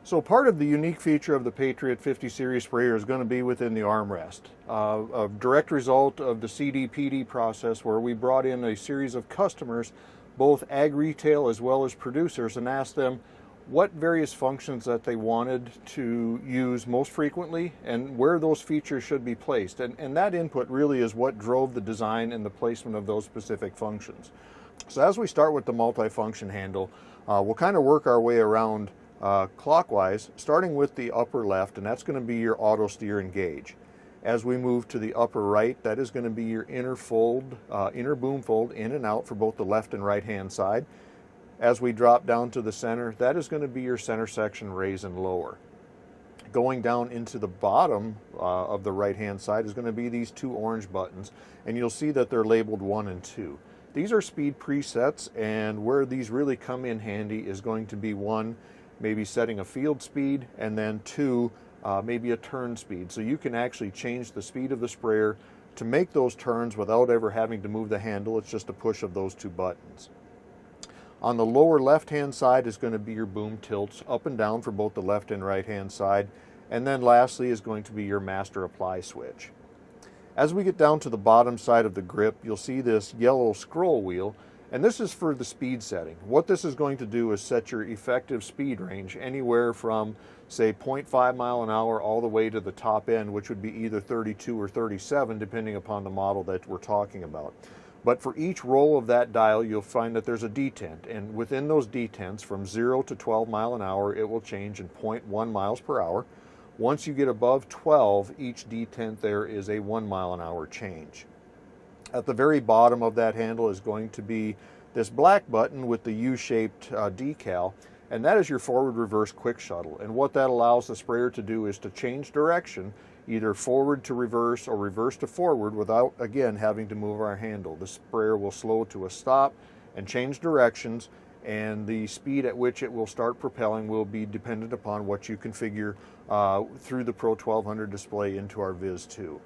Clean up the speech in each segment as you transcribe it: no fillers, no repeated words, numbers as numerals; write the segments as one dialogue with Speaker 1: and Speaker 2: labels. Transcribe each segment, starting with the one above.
Speaker 1: So part of the unique feature of the Patriot 50 series sprayer is going to be within the armrest. A direct result of the CD/PD process, where we brought in a series of customers, both ag retail as well as producers, and asked them what various functions that they wanted to use most frequently and where those features should be placed. And that input really is what drove the design and the placement of those specific functions. So as we start with the multi-function handle, we'll kind of work our way around clockwise, starting with the upper left, and that's going to be your auto steer and gauge. As we move to the upper right, that is going to be your inner fold, inner boom fold, in and out for both the left and right hand side. As we drop down to the center, that is going to be your center section raise and lower. Going down into the bottom of the right hand side is going to be these two orange buttons, and you'll see that they're labeled 1 and 2. These are speed presets, and where these really come in handy is going to be 1, maybe setting a field speed, and then 2, maybe a turn speed. So you can actually change the speed of the sprayer to make those turns without ever having to move the handle. It's just a push of those two buttons. On the lower left hand side is going to be your boom tilts up and down for both the left and right hand side. And then lastly is going to be your master apply switch. As we get down to the bottom side of the grip, you'll see this yellow scroll wheel, and this is for the speed setting. What this is going to do is set your effective speed range anywhere from, say, 0.5 mile an hour all the way to the top end, which would be either 32 or 37, depending upon the model that we're talking about. But for each roll of that dial, you'll find that there's a detent, and within those detents, from 0 to 12 mile an hour, it will change in 0.1 miles per hour. Once you get above 12, each detent there is a 1 mile an hour change. At the very bottom of that handle is going to be this black button with the U-shaped decal, and that is your forward reverse quick shuttle. And what that allows the sprayer to do is to change direction, either forward to reverse or reverse to forward, without again having to move our handle. The sprayer will slow to a stop and change directions, and the speed at which it will start propelling will be dependent upon what you configure through the Pro 1200 display into our Viz 2.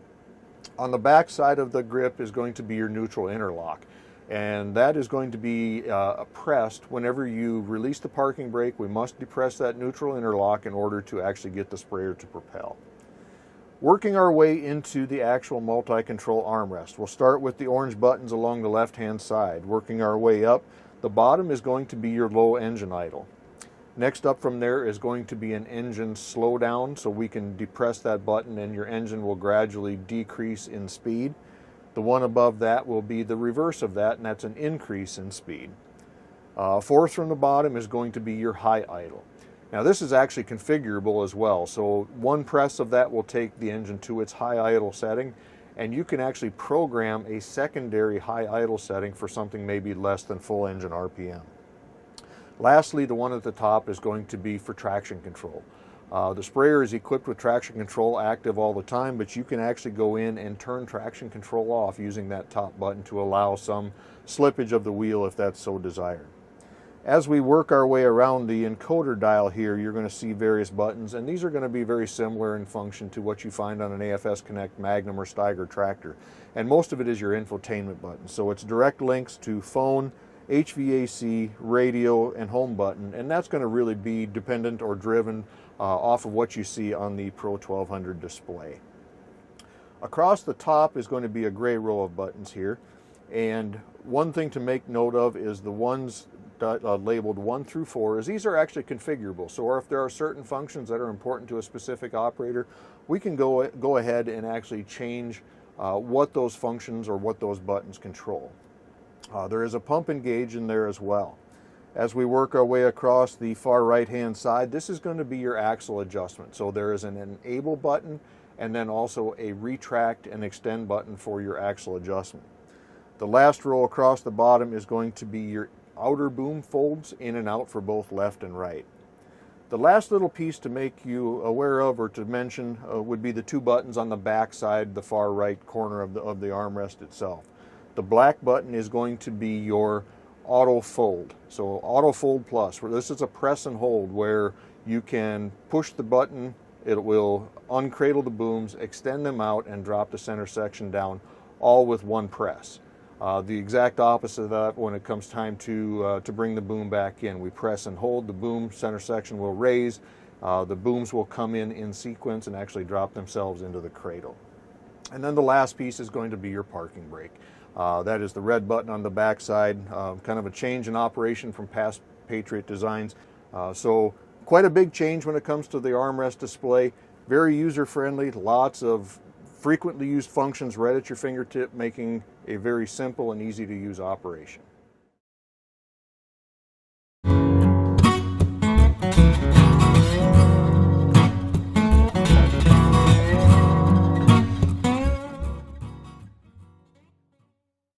Speaker 1: On the back side of the grip is going to be your neutral interlock, and that is going to be pressed whenever you release the parking brake. We must depress that neutral interlock in order to actually get the sprayer to propel. Working our way into the actual multi-control armrest, we'll start with the orange buttons along the left-hand side. Working our way up, the bottom is going to be your low engine idle. Next up from there is going to be an engine slowdown, so we can depress that button and your engine will gradually decrease in speed. The one above that will be the reverse of that, and that's an increase in speed. Fourth from the bottom is going to be your high idle. Now this is actually configurable as well, so one press of that will take the engine to its high idle setting, and you can actually program a secondary high idle setting for something maybe less than full engine RPM. Lastly, the one at the top is going to be for traction control. The sprayer is equipped with traction control active all the time, but you can actually go in and turn traction control off using that top button to allow some slippage of the wheel if that's so desired. As we work our way around the encoder dial here, you're going to see various buttons, and these are going to be very similar in function to what you find on an AFS Connect Magnum or Steiger tractor. And most of it is your infotainment button. So it's direct links to phone, HVAC, radio, and home button, and that's going to really be dependent or driven off of what you see on the Pro 1200 display. Across the top is going to be a gray row of buttons here, and one thing to make note of is the ones labeled 1 through 4, is these are actually configurable. So if there are certain functions that are important to a specific operator, we can go ahead and actually change what those functions or what those buttons control. There is a pump and gauge in there as well. As we work our way across the far right hand side, this is going to be your axle adjustment. So there is an enable button and then also a retract and extend button for your axle adjustment. The last row across the bottom is going to be your outer boom folds in and out for both left and right. The last little piece to make you aware of or to mention would be the two buttons on the back side, the far right corner of the armrest itself. The black button is going to be your auto fold. So auto fold plus, where this is a press and hold where you can push the button, it will uncradle the booms, extend them out, and drop the center section down, all with one press. The exact opposite of that when it comes time to bring the boom back in. We press and hold, the boom center section will raise, The booms will come in sequence and actually drop themselves into the cradle. And then the last piece is going to be your parking brake. That is the red button on the back side, kind of a change in operation from past Patriot designs. So quite a big change when it comes to the armrest display. Very user-friendly, lots of frequently used functions right at your fingertip, making a very simple and easy to use operation.